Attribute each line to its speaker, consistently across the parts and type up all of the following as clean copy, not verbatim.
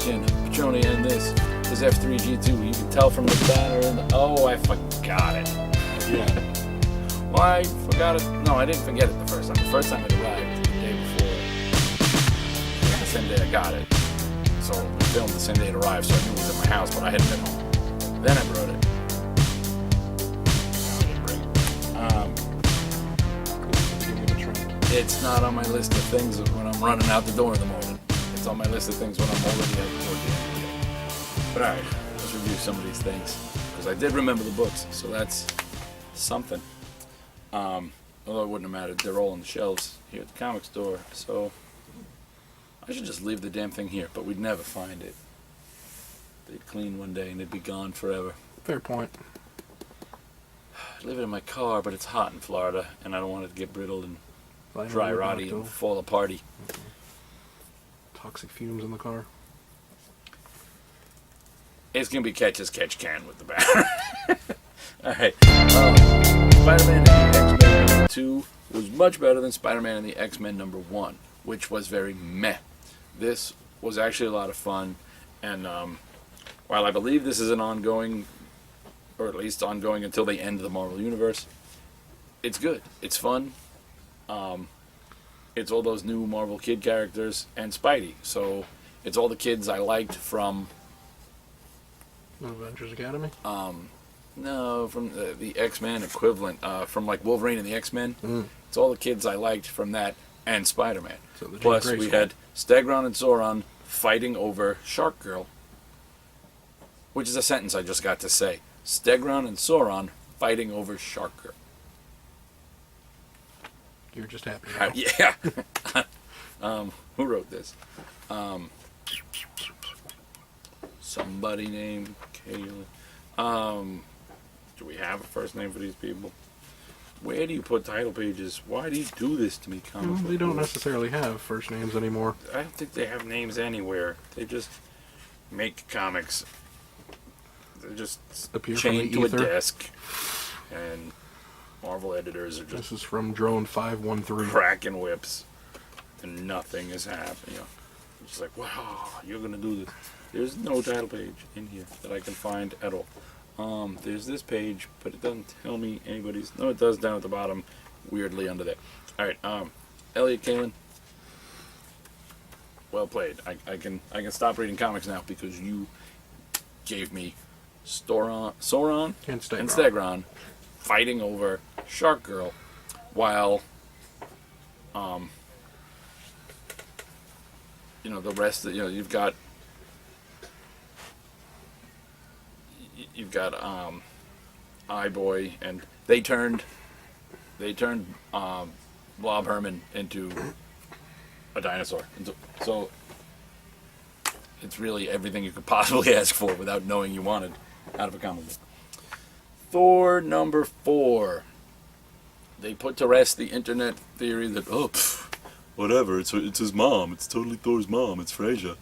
Speaker 1: Question, Petroni, and this is F3G2. You can tell from the banner and oh, I forgot it.
Speaker 2: Yeah.
Speaker 1: Well, I forgot it. No, I didn't forget it the first time. The first time it arrived the day before. The same day I got it. So we filmed the same day it arrived, so I knew it was at my house, but I hadn't been home. Then I brought it. I didn't bring it. It's not on my list of things when I'm running out the door in the morning. It's on my list of things when I'm already out the door at the end of the day. But alright, let's review some of these things. Because I did remember the books, so that's something. Although it wouldn't have mattered, they're all on the shelves here at the comic store, so I should just leave the damn thing here, but we'd never find it. They'd clean one day and it'd be gone forever.
Speaker 2: Fair point.
Speaker 1: I'd leave it in my car, but it's hot in Florida, and I don't want it to get brittle and dry rotty and fall aparty.
Speaker 2: Toxic fumes in the car.
Speaker 1: It's gonna be catch as catch can with the banner. Alright. Spider-Man and the X-Men number 2 was much better than Spider-Man and the X-Men number 1, which was very meh. This was actually a lot of fun, and while I believe this is an ongoing, or at least ongoing until they end the Marvel Universe, it's good. It's fun. It's all those new Marvel Kid characters and Spidey. So it's all the kids I liked from
Speaker 2: Avengers Academy?
Speaker 1: No, from the X-Men equivalent, from like Wolverine and the X-Men. It's all the kids I liked from that and Spider-Man.
Speaker 2: So
Speaker 1: plus we had Stegron and Sauron fighting over Shark Girl, which is a sentence I just got to say. Stegron and Sauron fighting over Shark Girl.
Speaker 2: You're just happy now.
Speaker 1: Yeah. Who wrote this? Somebody named Kayla. Do we have a first name for these people? Where do you put title pages? Why do you do this to me, comic book
Speaker 2: They don't
Speaker 1: boys?
Speaker 2: necessarily have first names anymore.
Speaker 1: I don't think they have names anywhere. They just make comics. They just
Speaker 2: Appear
Speaker 1: chained
Speaker 2: from
Speaker 1: to
Speaker 2: the
Speaker 1: a
Speaker 2: ether.
Speaker 1: desk, and Marvel editors are just
Speaker 2: This is from Drone 513.
Speaker 1: cracking whips, and nothing is happening. You know, it's just like, wow, you're gonna do this. There's no title page in here that I can find at all. There's this page, but it doesn't tell me anybody's. No, it does down at the bottom, weirdly under there. All right, Elliot Kalin. Well played. I can stop reading comics now because you gave me Sauron
Speaker 2: And
Speaker 1: Stegron fighting over Shark Girl, while the rest of you've got iBoy, and they turned Blob Herman into a dinosaur. So it's really everything you could possibly ask for without knowing you wanted out of a comic book. Thor number 4. They put to rest the internet theory that whatever, it's his mom. It's totally Thor's mom. It's Frasier,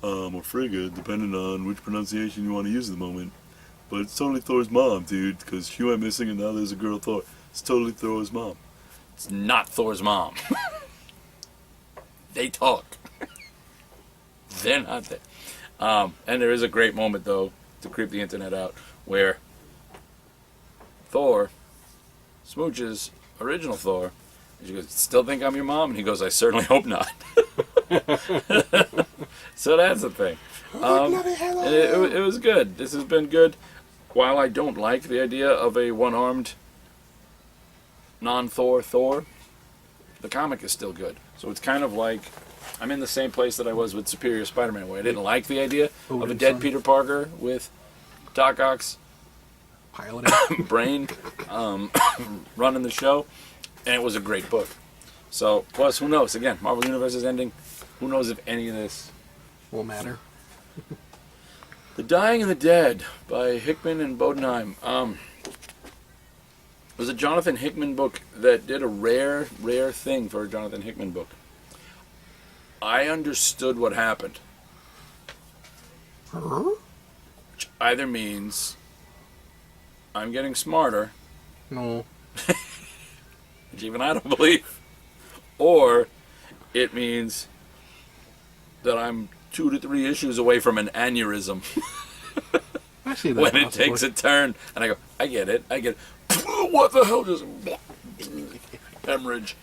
Speaker 1: or Frigga, depending on which pronunciation you want to use at the moment. But it's totally Thor's mom, dude, because she went missing and now there's a girl Thor. It's totally Thor's mom. It's not Thor's mom. They talk. They're not there. And there is a great moment, though, to creep the internet out, where Thor smooches original Thor. And she goes, "Still think I'm your mom?" And he goes, "I certainly hope not." So that's the thing. It was good. This has been good. While I don't like the idea of a one-armed non-Thor Thor, the comic is still good. So it's kind of like I'm in the same place that I was with Superior Spider-Man, where I didn't like the idea of a dead Peter Parker with Doc Ock's
Speaker 2: piloting
Speaker 1: brain running the show, and it was a great book. So, plus, who knows? Again, Marvel Universe is ending. Who knows if any of this
Speaker 2: will matter.
Speaker 1: The Dying and the Dead by Hickman and Bodenheim. It was a Jonathan Hickman book that did a rare thing for a Jonathan Hickman book. I understood what happened. Which either means I'm getting smarter,
Speaker 2: No.
Speaker 1: which even I don't believe, or it means that I'm 2 to 3 issues away from an aneurysm
Speaker 2: I see that.
Speaker 1: when it
Speaker 2: possibly.
Speaker 1: takes a turn. And I go, I get it. What the hell just... hemorrhage.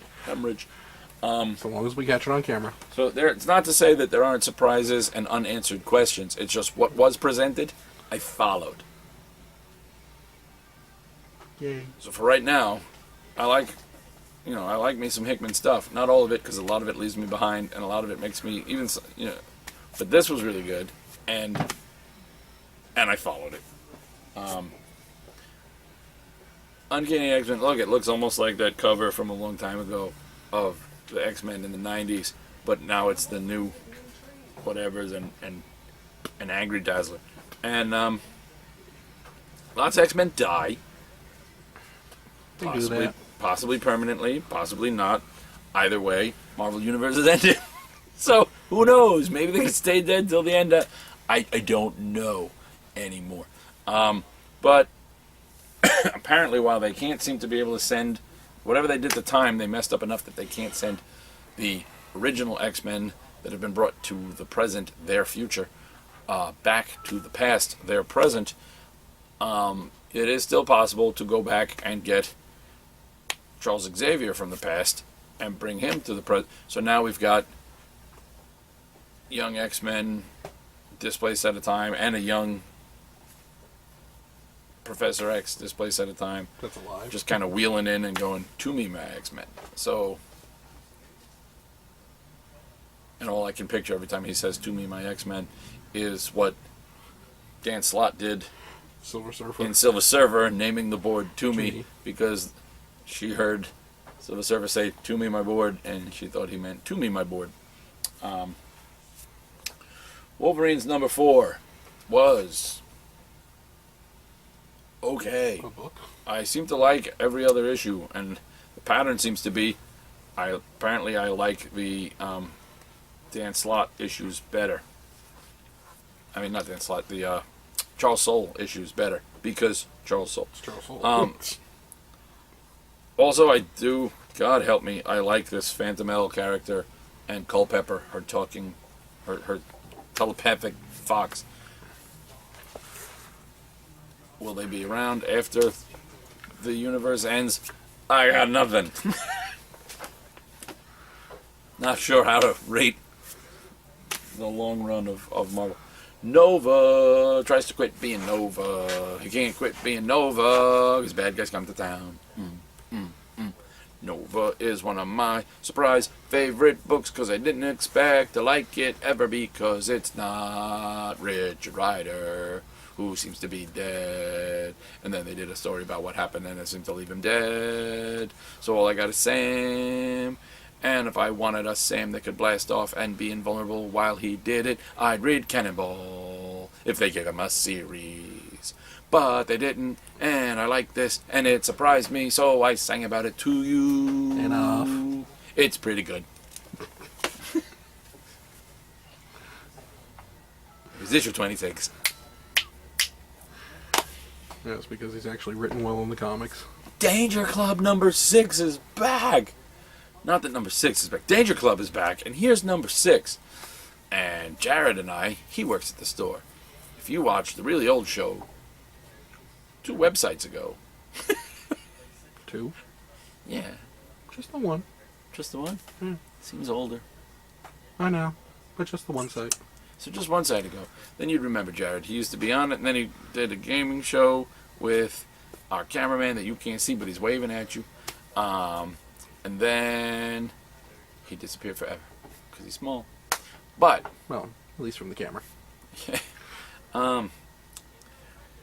Speaker 2: So long as we catch it on camera.
Speaker 1: So it's not to say that there aren't surprises and unanswered questions. It's just what was presented, I followed.
Speaker 2: Yay.
Speaker 1: So for right now, I like me some Hickman stuff. Not all of it, because a lot of it leaves me behind, and a lot of it makes me But this was really good, and I followed it. Uncanny X-Men. Look, it looks almost like that cover from a long time ago of the X-Men in the '90s, but now it's the new whatevers and an Angry Dazzler, and lots of X-Men die.
Speaker 2: They do that.
Speaker 1: Possibly permanently, possibly not. Either way, Marvel Universe is ended. So, who knows? Maybe they can stay dead till the end. I don't know anymore. But apparently, while they can't seem to be able to send whatever they did at the time, they messed up enough that they can't send the original X-Men that have been brought to the present, their future, back to the past, their present. It is still possible to go back and get Charles Xavier from the past and bring him to the present. So now we've got young X-Men displaced at a time and a young Professor X displaced at a time.
Speaker 2: That's alive.
Speaker 1: Just kind of wheeling in and going, to me, my X-Men. So, and all I can picture every time he says, to me, my X-Men, is what Dan Slott did
Speaker 2: Silver Surfer.
Speaker 1: in Silver Surfer, naming the board to me, because she heard Silver Surfer say, to me, my board, and she thought he meant, to me, my board. Wolverine's number 4 was okay.
Speaker 2: A book.
Speaker 1: I seem to like every other issue, and the pattern seems to be, I like the Dan Slott issues better. I mean, not Dan Slott, the Charles Soule issues better, because Charles Soule.
Speaker 2: It's Charles Soule.
Speaker 1: Also, I do, God help me, I like this Phantom L character and Culpepper, her talking, her telepathic fox. Will they be around after the universe ends? I got nothing. Not sure how to rate the long run of Marvel. Nova tries to quit being Nova. He can't quit being Nova because bad guys come to town. Nova is one of my surprise favorite books because I didn't expect to like it ever because it's not Richard Rider, who seems to be dead. And then they did a story about what happened and it seemed to leave him dead. So all I got is Sam. And if I wanted a Sam that could blast off and be invulnerable while he did it, I'd read Cannonball if they gave him a series. But they didn't, and I like this, and it surprised me, so I sang about it to you.
Speaker 2: Enough.
Speaker 1: It's pretty good. It was issue 26.
Speaker 2: Yeah, it's because he's actually written well in the comics.
Speaker 1: Danger Club number 6 is back. Not that number 6 is back. Danger Club is back, and here's number 6. And Jared and I, he works at the store. If you watched the really old show 2 websites ago.
Speaker 2: 2?
Speaker 1: Yeah.
Speaker 2: Just the one.
Speaker 1: Just the one?
Speaker 2: Hmm.
Speaker 1: Seems older.
Speaker 2: I know, but just the one site.
Speaker 1: So just one side ago. Then you'd remember Jared. He used to be on it, and then he did a gaming show with our cameraman that you can't see, but he's waving at you. And then he disappeared forever because he's small. But
Speaker 2: Well, at least from the camera.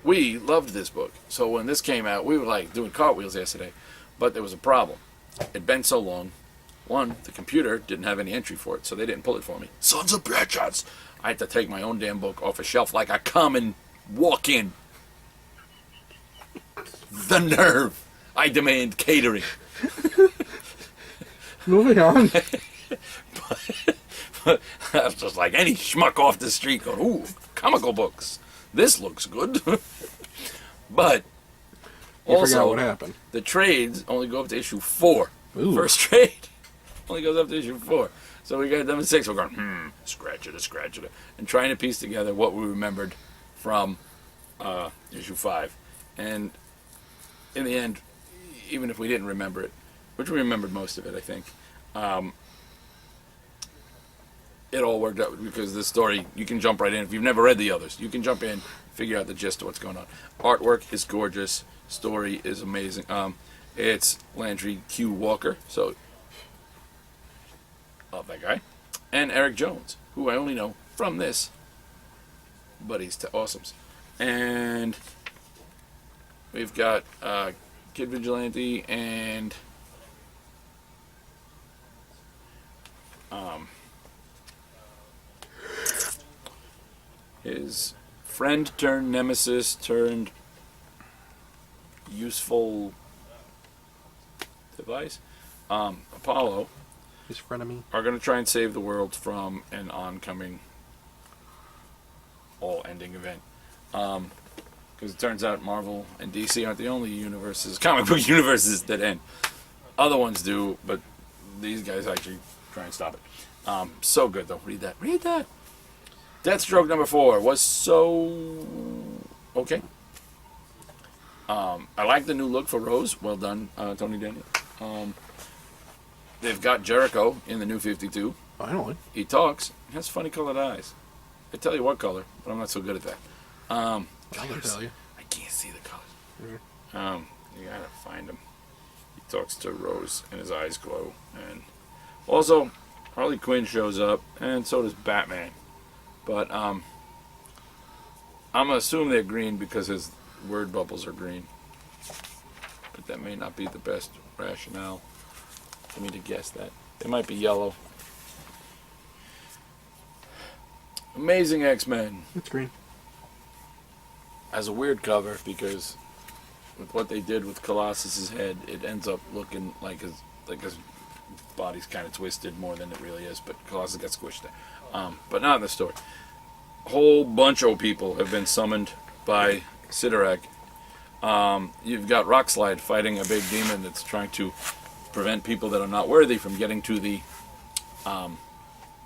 Speaker 1: we loved this book. So when this came out, we were like doing cartwheels yesterday. But there was a problem. It'd been so long. One, the computer didn't have any entry for it, so they didn't pull it for me. Sons of bitches! I had to take my own damn book off a shelf like a common walk-in. The nerve! I demand catering.
Speaker 2: Moving on.
Speaker 1: But I was just like any schmuck off the street going, ooh, comical books. This looks good. But
Speaker 2: You
Speaker 1: also,
Speaker 2: forgot what happened.
Speaker 1: the trades only go up to issue 4.
Speaker 2: Ooh.
Speaker 1: First trade. only goes up to issue 4. So we got them at 6. We're going, scratch it, and trying to piece together what we remembered from issue 5. And in the end, even if we didn't remember it, which we remembered most of it, I think, it all worked out because the story, you can jump right in. If you've never read the others, you can jump in, figure out the gist of what's going on. Artwork is gorgeous. Story is amazing. It's Landry Q. Walker, so love that guy. And Eric Jones, who I only know from this, but he's awesome. And we've got Kid Vigilante and his friend turned nemesis turned useful device, Apollo,
Speaker 2: His frenemy.
Speaker 1: are going to try and save the world from an oncoming all-ending event. Because it turns out Marvel and DC aren't the only comic book universes that end. Other ones do, but these guys actually try and stop it. So good, though. Read that. Read that. Deathstroke number 4 was so okay. I like the new look for Rose. Well done, Tony Daniel. They've got Jericho in the new 52.
Speaker 2: Finally.
Speaker 1: He talks. He has funny colored eyes. I tell you what color, but I'm not so good at that.
Speaker 2: I'll
Speaker 1: Colors.
Speaker 2: tell you.
Speaker 1: I can't see the colors. You gotta find him. He talks to Rose, and his eyes glow. And also, Harley Quinn shows up, and so does Batman. But I'm gonna assume they're green because his word bubbles are green. But that may not be the best rationale for me to guess that. They might be yellow. Amazing X-Men.
Speaker 2: It's green.
Speaker 1: Has a weird cover because with what they did with Colossus's head, it ends up looking like his body's kind of twisted more than it really is. But Colossus got squished there. But not in the story. A whole bunch of people have been summoned by Sidorak. You've got Rockslide fighting a big demon that's trying to prevent people that are not worthy from getting to the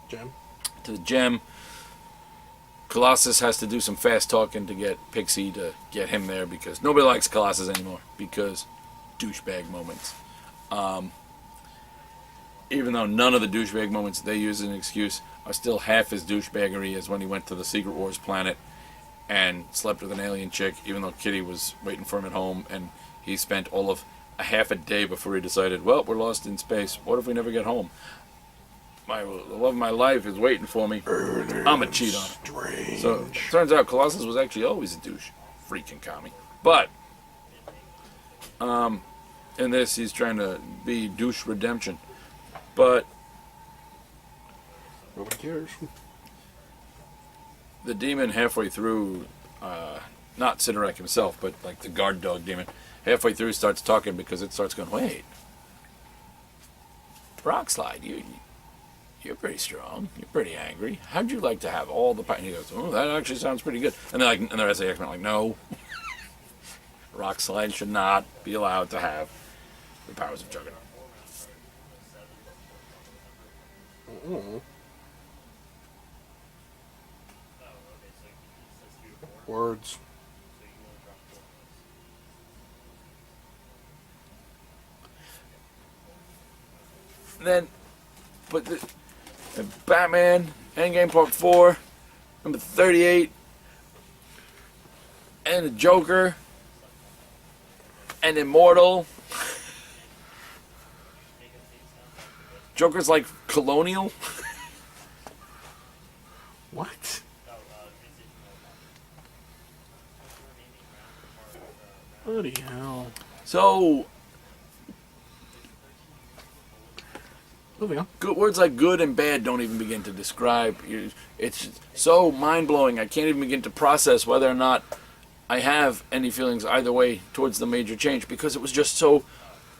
Speaker 2: Gem.
Speaker 1: to the gem. Colossus has to do some fast talking to get Pixie to get him there because nobody likes Colossus anymore because douchebag moments. Even though none of the douchebag moments they use as an excuse are still half as douchebaggery as when he went to the Secret Wars planet and slept with an alien chick, even though Kitty was waiting for him at home, and he spent all of a half a day before he decided, well, we're lost in space. What if we never get home? The love of my life is waiting for me. I'm gonna cheat on it.
Speaker 2: Strange.
Speaker 1: So it turns out Colossus was actually always a douche. Freaking commie. But in this he's trying to be douche redemption. But
Speaker 2: Nobody cares.
Speaker 1: the demon halfway through, not Sidorak himself, but like the guard dog demon, halfway through starts talking because it starts going, wait, Rockslide, you're pretty strong. You're pretty angry. How'd you like to have all the power? And he goes, oh, that actually sounds pretty good. And then and the rest of the X-Men are like, no. Rockslide should not be allowed to have the powers of Juggernaut.
Speaker 2: Words.
Speaker 1: And then, but the Batman, Endgame Part 4, number 38, and the Joker, and Immortal. Joker's like colonial.
Speaker 2: What? Bloody hell.
Speaker 1: So,
Speaker 2: Moving on.
Speaker 1: good words like good and bad don't even begin to describe. It's so mind-blowing. I can't even begin to process whether or not I have any feelings either way towards the major change because it was just so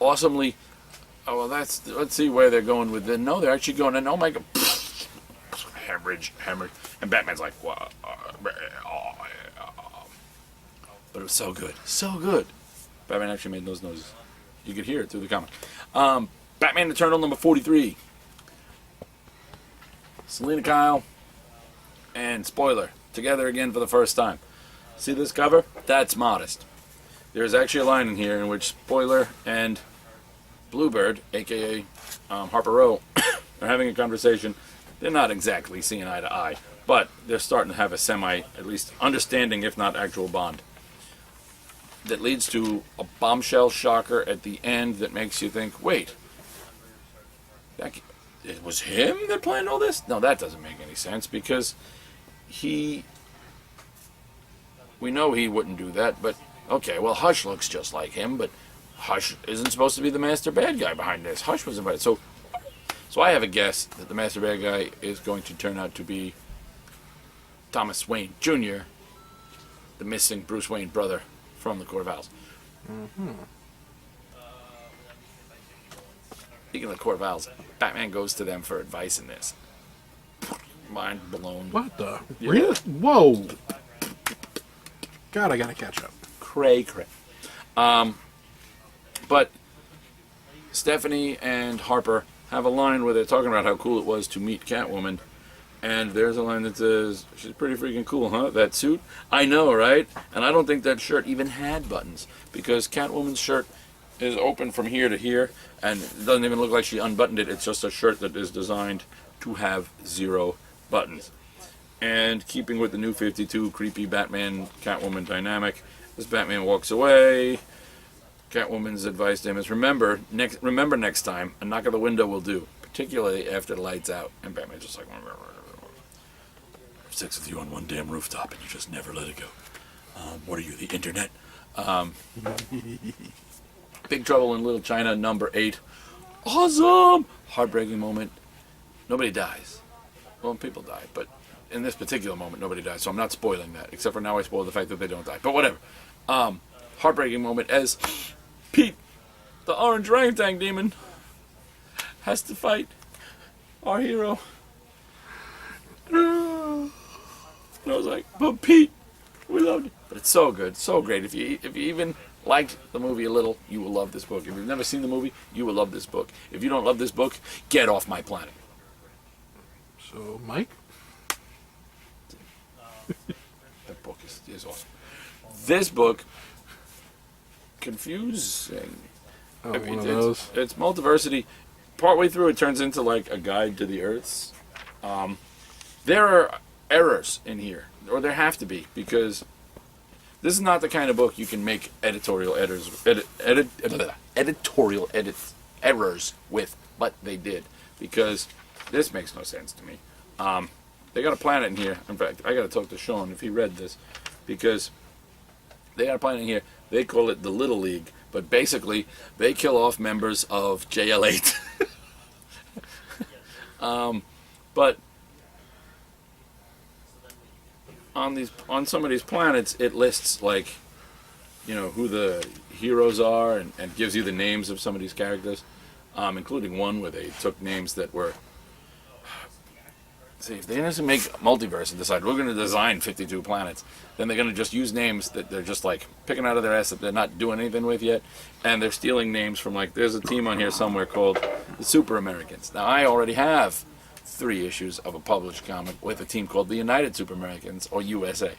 Speaker 1: awesomely. Oh well, let's see where they're going with it. No, they're actually going. And oh my god, hemorrhage, and Batman's like, what? But it was so good, so good. Batman actually made those noises. You could hear it through the comic. Batman Eternal number 43. Selena Kyle and Spoiler together again for the first time. See this cover? That's modest. There's actually a line in here in which Spoiler and Bluebird, aka Harper Row, are having a conversation. They're not exactly seeing eye to eye, but they're starting to have a at least understanding, if not actual bond. That leads to a bombshell shocker at the end that makes you think, wait, it was him that planned all this? No, that doesn't make any sense, because we know he wouldn't do that, but okay, well, Hush looks just like him, but Hush isn't supposed to be the master bad guy behind this. Hush was invited. So I have a guess that the master bad guy is going to turn out to be Thomas Wayne Jr., the missing Bruce Wayne brother from the Court of Owls. Speaking of the Court of Owls, Batman goes to them for advice in this. Mind blown.
Speaker 2: What the?
Speaker 1: Yeah.
Speaker 2: Really? Whoa. God, I gotta catch up.
Speaker 1: Cray. But Stephanie and Harper have a line where they're talking about how cool it was to meet Catwoman. And there's a line that says, she's pretty freaking cool, huh? That suit? I know, right? And I don't think that shirt even had buttons, because Catwoman's shirt is open from here to here, and it doesn't even look like she unbuttoned it. It's just a shirt that is designed to have 0 buttons. And keeping with the new 52 creepy Batman Catwoman dynamic, as Batman walks away, Catwoman's advice to him is, remember next time, a knock at the window will do, particularly after the light's out. And Batman's just like, sex with you on one damn rooftop and you just never let it go. What are you, the internet? Big Trouble in Little China, number 8. Awesome! Heartbreaking moment. Nobody dies. Well, people die, but in this particular moment, nobody dies, so I'm not spoiling that, except for now I spoil the fact that they don't die. But whatever. Heartbreaking moment as Pete, the orange orangutan demon, has to fight our hero. And I was like, but Pete, we loved it. But it's so good, so great. If you even liked the movie a little, you will love this book. If you've never seen the movie, you will love this book. If you don't love this book, get off my planet.
Speaker 2: So, Mike?
Speaker 1: That book is awesome. This book, confusing.
Speaker 2: Oh, one of those.
Speaker 1: It's multiversity. Partway through, it turns into like a guide to the Earths. There are errors in here, or there have to be, because this is not the kind of book you can make editorial errors with, but they did, because this makes no sense to me. They got a planet in here. In fact, I got to talk to Sean if he read this, because they got a planet in here. They call it the Little League, but basically they kill off members of JL8. But on some of these planets, it lists, like, you know, who the heroes are, and gives you the names of some of these characters, including one where they took names that were. See, if they didn't make multiverse and decide we're going to design 52 planets, then they're going to just use names that they're just like picking out of their ass that they're not doing anything with yet, and they're stealing names from, like, there's a team on here somewhere called the Super Americans. Now, I already have 3 issues of a published comic with a team called the United Super Americans, or USA.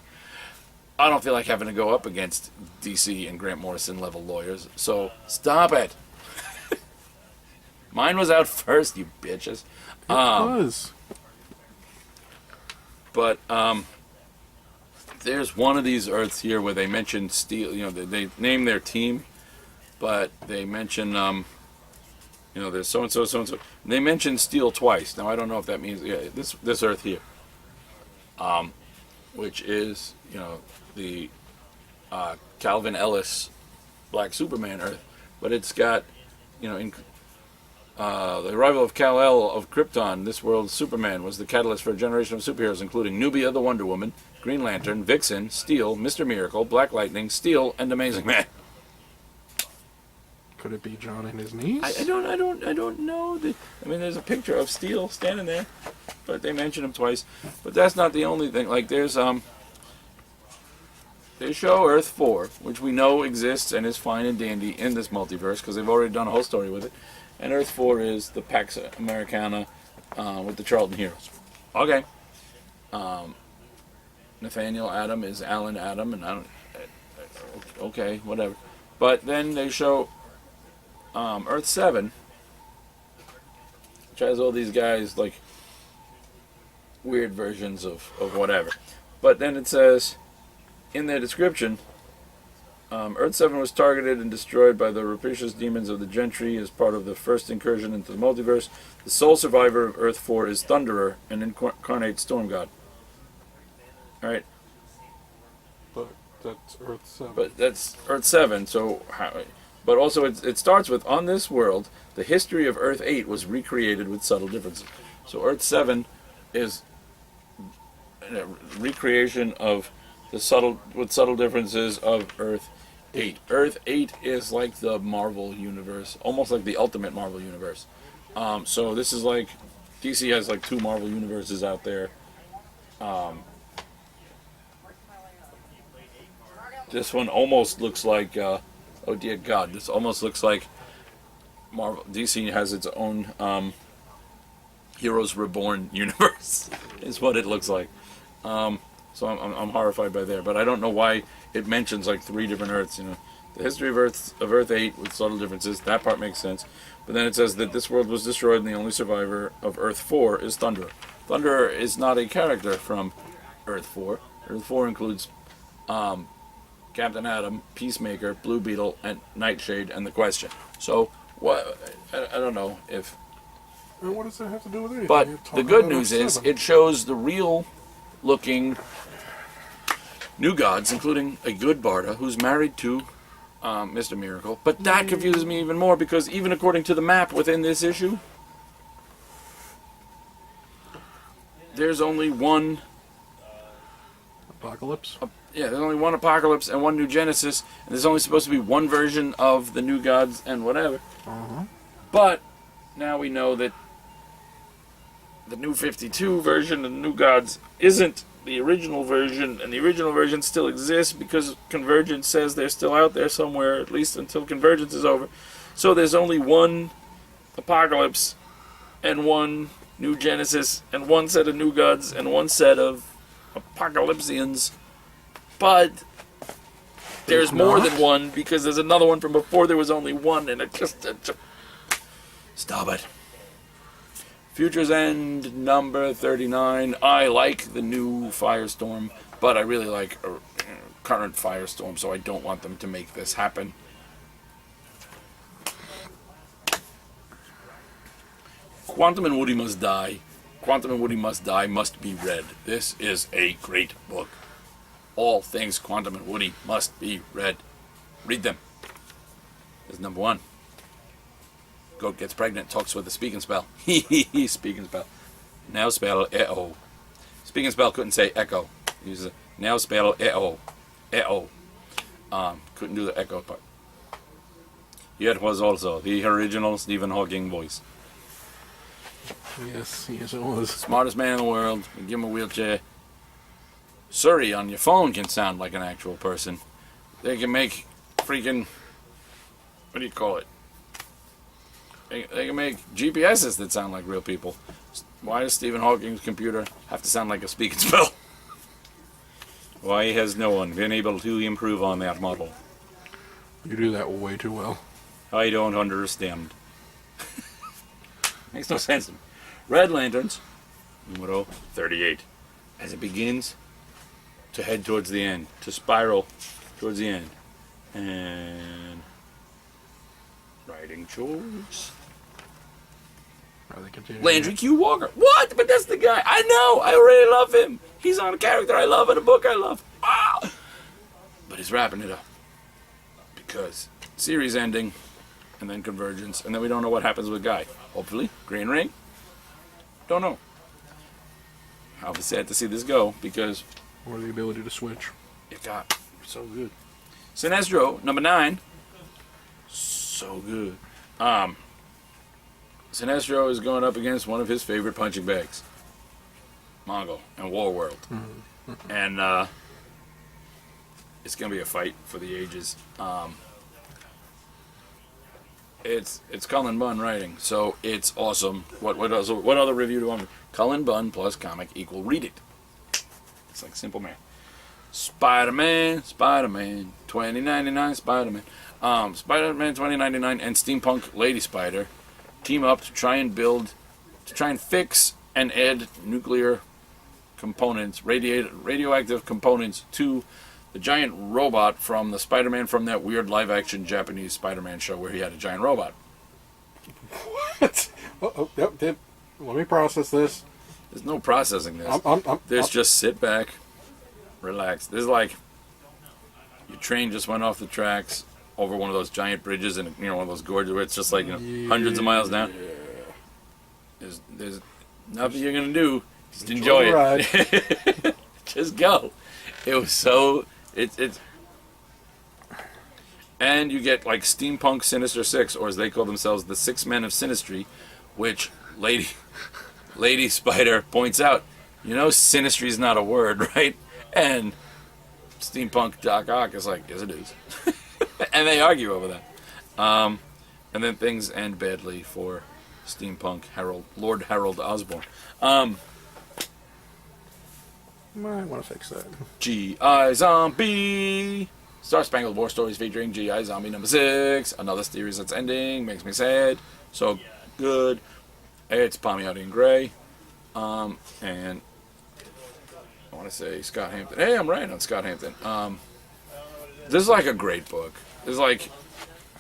Speaker 1: I don't feel like having to go up against DC and Grant Morrison level lawyers, so stop it. Mine was out first, you bitches.
Speaker 2: It was.
Speaker 1: But there's one of these Earths here where they mention Steel. You know, they name their team, but they mention, you know, there's so and so, so and so. They mention Steel twice. Now I don't know if that means this Earth here, which is, you know, the Calvin Ellis Black Superman Earth, but it's got, you know, the arrival of Kal-El of Krypton, this world's Superman, was the catalyst for a generation of superheroes, including Nubia the Wonder Woman, Green Lantern, Vixen, Steel, Mr. Miracle, Black Lightning, Steel, and Amazing Man.
Speaker 2: Could it be John and his niece?
Speaker 1: I don't know. I mean, there's a picture of Steel standing there, but they mention him twice. But that's not the only thing. Like, they show Earth 4, which we know exists and is fine and dandy in this multiverse because they've already done a whole story with it. And Earth 4 is the Pax Americana with the Charlton Heroes. Okay. Nathaniel Adam is Alan Adam, and I don't. Okay, whatever. But then they show Earth 7, which has all these guys like weird versions of whatever. But then it says in their description, Earth 7 was targeted and destroyed by the rapacious demons of the Gentry as part of the first incursion into the multiverse. The sole survivor of Earth 4 is Thunderer, an incarnate storm god. Alright,
Speaker 2: But that's Earth 7.
Speaker 1: but that's Earth 7, so but also it starts with, on this world, the history of Earth 8 was recreated with subtle differences. So Earth 7 is a recreation of the subtle differences of Earth 8. Earth 8 is like the Marvel universe, almost like the ultimate Marvel universe. So this is like, DC has like 2 Marvel universes out there. This one almost looks like, oh dear God, this almost looks like Marvel. DC has its own Heroes Reborn universe, is what it looks like. So I'm horrified by there, but I don't know why it mentions like 3 different Earths. You know, the history of Earth 8 with subtle differences. That part makes sense, but then it says that this world was destroyed, and the only survivor of Earth 4 is Thunderer. Thunderer is not a character from Earth 4. Earth 4 includes Captain Atom, Peacemaker, Blue Beetle, and Nightshade, and the Question. So what? I don't know if.
Speaker 2: And what does that have to do with anything?
Speaker 1: But
Speaker 2: You're
Speaker 1: the
Speaker 2: talking
Speaker 1: good
Speaker 2: about
Speaker 1: news
Speaker 2: Earth
Speaker 1: is
Speaker 2: 7.
Speaker 1: it shows the real looking new gods, including a good Barda who's married to Mr. Miracle. But that confuses me even more, because even according to the map within this issue, there's only one.
Speaker 2: Apocalypse?
Speaker 1: Yeah, there's only one Apocalypse and one New Genesis, and there's only supposed to be one version of the new gods and whatever. But now we know that the new 52 version of the new gods isn't the original version, and the original version still exists because Convergence says they're still out there somewhere, at least until Convergence is over. So there's only one Apocalypse and one New Genesis and one set of new gods and one set of Apocalypsians. But there's more than one, because there's another one from before there was only one, and it just stop it. Future's End number 39. I like the new Firestorm, but I really like current Firestorm, so I don't want them to make this happen. Quantum and Woody Must Die. Quantum and Woody Must Die must be read. This is a great book. All things Quantum and Woody must be read. Read them. This is number 1. Goat gets pregnant, talks with a speaking spell. Speaking spell. Now spell E-O. Speaking spell couldn't say echo. He uses now spell E-O. E-O. Couldn't do the echo part. Yet was also the original Stephen Hawking voice.
Speaker 2: Yes, it was.
Speaker 1: Smartest man in the world. You give him a wheelchair. Surrey on your phone can sound like an actual person. They can make freaking, what do you call it? They can make GPSs that sound like real people. Why does Stephen Hawking's computer have to sound like a speaking spell? Why has no one been able to improve on that model?
Speaker 2: You do that way too well.
Speaker 1: I don't understand. Makes no sense to me. Red Lanterns, numero 38. As it begins to head towards the end, to spiral towards the end. And writing chores.
Speaker 2: Are they continuing?
Speaker 1: Landry Q. Walker. What? But that's the guy. I know. I already love him. He's on a character I love and a book I love. Ah! But he's wrapping it up. Because series ending, and then Convergence, and then we don't know what happens with Guy. Hopefully, Green Ring. Don't know. I'll be sad to see this go, because
Speaker 2: Or the ability to switch.
Speaker 1: it got so good. Sinestro, number 9. So good. Sinestro is going up against one of his favorite punching bags. Mongol and Warworld. And it's going to be a fight for the ages. It's Cullen Bunn writing, so it's awesome. What other review do I want? Cullen Bunn plus comic equal read it. It's like simple math. Spider-Man, 2099, Spider-Man. Spider-Man 2099 and Steampunk Lady Spider team up to try and fix and add nuclear components, radioactive components to the giant robot from the Spider-Man from that weird live-action Japanese Spider-Man show where he had a giant robot.
Speaker 2: What? Yep. Let me process this.
Speaker 1: There's no processing this.
Speaker 2: There's
Speaker 1: just sit back, relax. There's like your train just went off the tracks over one of those giant bridges and one of those gorges where it's just like hundreds of miles down. There's nothing you're gonna do. Just enjoy it. Just go. It was so it's and you get like Steampunk Sinister Six, or as they call themselves, the Six Men of Sinistry, which Lady Spider points out, Sinistry is not a word, right? And Steampunk Doc Ock is like, yes it is. And they argue over that. And then things end badly for Steampunk Lord Harold Osborn.
Speaker 2: Might want to fix that.
Speaker 1: G.I. Zombie! Star Spangled War Stories featuring G.I. Zombie number 6. Another series that's ending. Makes me sad. So good. It's Palmiotti and Gray. And I want to say Scott Hampton. Hey, I'm right on Scott Hampton. This is like a great book. This is like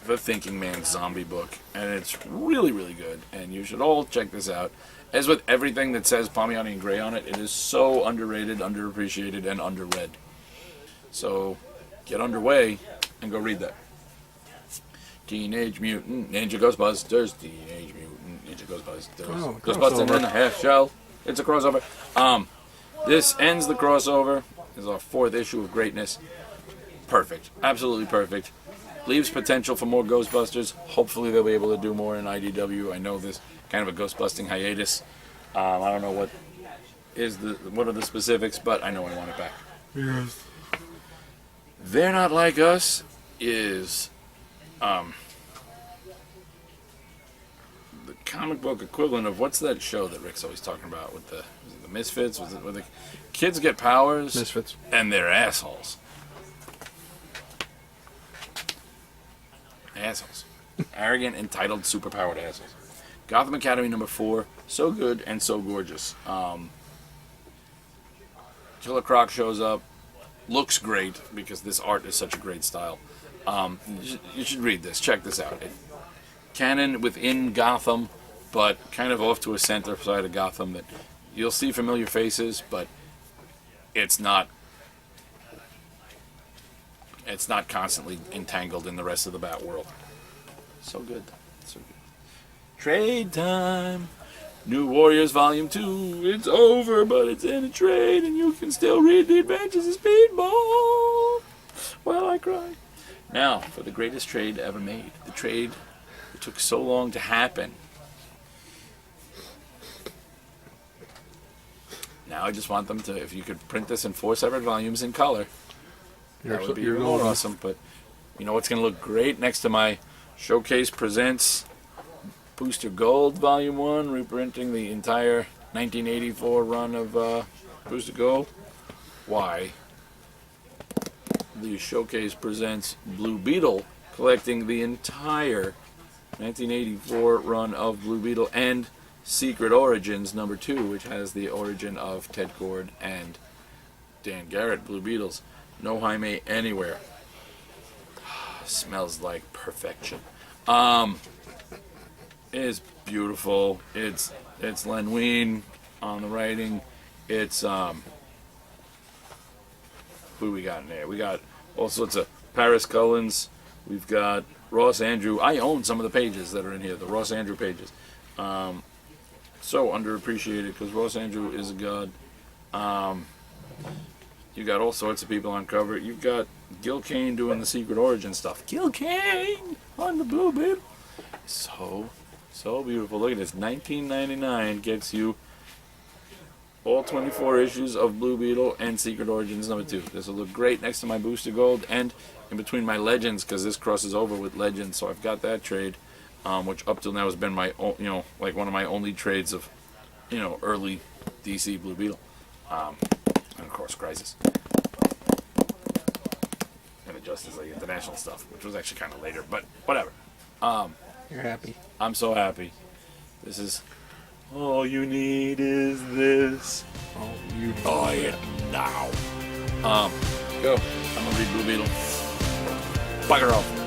Speaker 1: the thinking man's zombie book. And it's really, really good. And you should all check this out. As with everything that says Palmiotti and Gray on it, it is so underrated, underappreciated, and underread. So get underway and go read that. Teenage Mutant Ninja Ghostbusters. Teenage Mutant Ninja Ghostbusters.
Speaker 2: Oh,
Speaker 1: Ghostbusters in a half shell. It's a crossover. This ends the crossover. This is our 4th issue of greatness. Perfect. Absolutely perfect. Leaves potential for more Ghostbusters. Hopefully they'll be able to do more in IDW. I know this kind of a Ghostbusting hiatus. I don't know what are the specifics, but I know I want it back.
Speaker 2: Yes.
Speaker 1: They're Not Like Us is the comic book equivalent of what's that show that Rick's always talking about with the Misfits? Was it where the kids get powers?
Speaker 2: Misfits.
Speaker 1: And they're assholes. Assholes. Arrogant, entitled, superpowered assholes. Gotham Academy number 4, so good and so gorgeous. Killer Croc shows up, looks great because this art is such a great style. You should read this. Check this out. Canon within Gotham, but kind of off to a center side of Gotham that you'll see familiar faces, but it's not constantly entangled in the rest of the Bat world. So good. So good. Trade time. New Warriors Volume 2. It's over, but it's in a trade, and you can still read the adventures of Speedball while I cry. Now, for the greatest trade ever made. The trade that took so long to happen. Now I just want them to, if you could print this in 4 separate volumes in color, that would be even more awesome. But you know what's going to look great next to my Showcase Presents Booster Gold Volume 1, reprinting the entire 1984 run of Booster Gold? Why? The Showcase Presents Blue Beetle, collecting the entire 1984 run of Blue Beetle and Secret Origins number 2, which has the origin of Ted Kord and Dan Garrett, Blue Beetles. No Jaime anywhere. Smells like perfection. It's beautiful. It's Len Wein on the writing. It's who we got in there? We got all sorts of Paris Cullens. We've got Ross Andrew. I own some of the pages that are in here, the Ross Andrew pages. So underappreciated because Ross Andrew is a god. You got all sorts of people on cover. You've got Gil Kane doing the Secret Origin stuff. Gil Kane on the Blue Beetle. So beautiful. Look at this. $19.99 gets you all 24 issues of Blue Beetle and Secret Origins number 2. This will look great next to my Booster Gold and in between my Legends, because this crosses over with Legends, so I've got that trade. which up till now has been my like one of my only trades of early DC Blue Beetle, and of course Crisis, and the Justice League International stuff, which was actually kind of later, but whatever.
Speaker 2: You're happy.
Speaker 1: I'm so happy. This is all you need is this.
Speaker 2: Oh, you.
Speaker 1: Buy it now. Go. I'm gonna read Blue Beetle. Bugger off.